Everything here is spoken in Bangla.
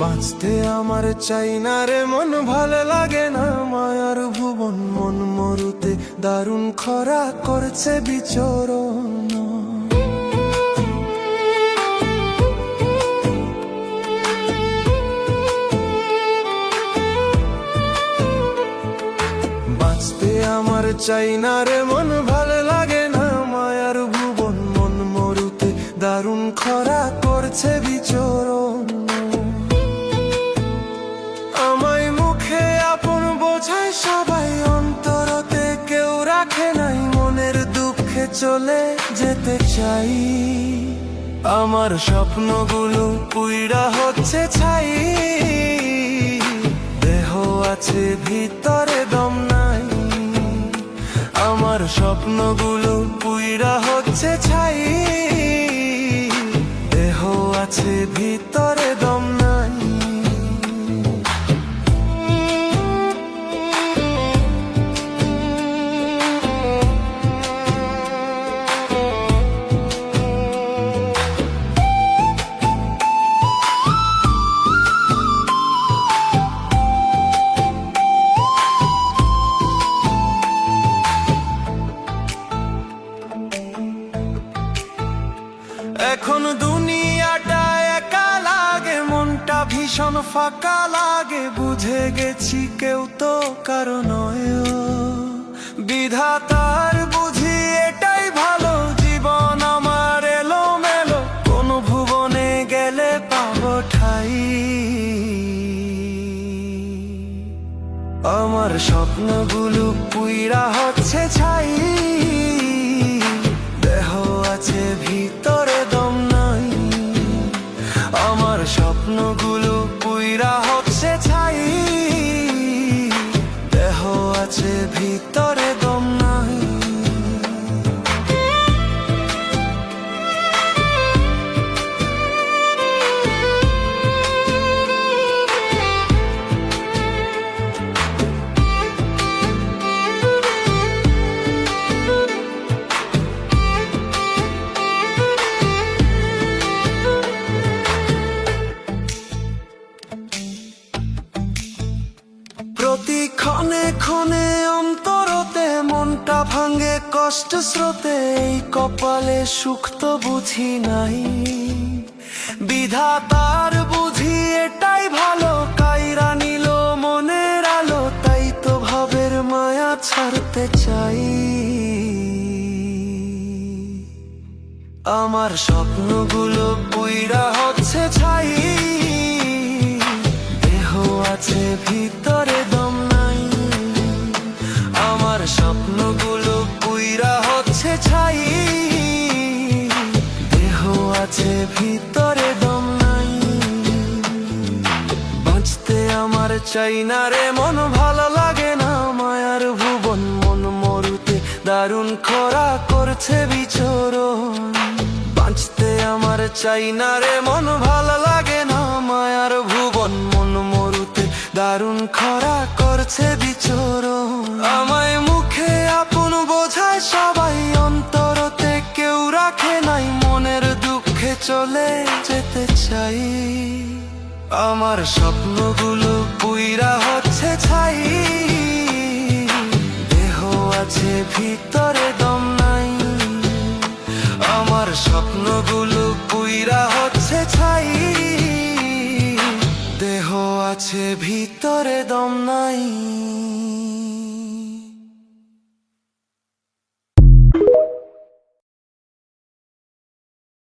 বাঁচতে আমার চাই না রে মন, ভালো লাগে না মায়ার ভুবন। মন মরুতে দারুণ খরা করছে বিচরণ। বাঁচতে আমার চাই না রে মন, ভালো লাগে না মায়ার ভুবন। মন মরুতে দারুণ খরা করছে বিচরণ। আমায় মুখে আপন বোঝায় সবাই, অন্তরতে কেউ রাখে নাই। মনের দুঃখে চলে যেতে চাই, আমার স্বপ্নগুলো পুইড়া হচ্ছে ছাই। দেহ আছে ভিতরে দম নাই, আমার স্বপ্নগুলো পুইড়া হচ্ছে ছাই। দেহ আছে ভিতরে দম নাই। এখন দুনিয়াটা একা লাগে, মনটা ভীষণ ফাঁকা লাগে। বুঝে গেছি কেউ তো কারো নয়, বিধাতার বুঝি এটাই ভালো। জীবন আমার এলোমেলো, কোন ভুবনে গেলে পাবো ঠাই। আমার স্বপ্নগুলো পুইড়া হচ্ছে ছাই। দেহ আছে ভিতরে দম নাই, আমার স্বপ্নগুলো পুইড়া হচ্ছে ছাই। দেহ আছে ভিতরে দম নাই। প্রতি ক্ষণে ক্ষণে অন্তরতে মনটা ভাঙে কষ্ট স্রোতে। এই কপালে সুখ তো বুঝি নাই, বিধাতার বুঝি এটাই ভালো। কাইরা নিল মনের আলো, তাই তো ভাবের মায়া ছাড়তে চাই। আমার স্বপ্নগুলো পুইড়া হচ্ছে ছাই। দেহ আছে ভিতরে দম নাই, আমার স্বপ্নগুলো পুইড়া হচ্ছে ছাই। দেহ আছে ভিতরে দম নাই। বাঁচতে আমার চাই না রে মন, ভালো লাগে না মায়ার ভুবন। মন মরুতে দারুণ খরা করছে বিচরণ। বাঁচতে আমার চাই না রে মন, ভালো লাগে না মায়ার ভুবন। মন মরুতে দারুণ খরা করছে বিচরণ। আমায় মুখে আপন বোঝায় সবাই, অন্তরতে কেউ রাখে নাই। মনের দুঃখে চলে যেতে চাই, আমার স্বপ্নগুলো পুইড়া হচ্ছে ছাই। দেহ আছে ভিতরে দম নাই, আমার স্বপ্নগুলো পুইড়া হচ্ছে ছাই। দেহ আছে ভিতরে দম নাই।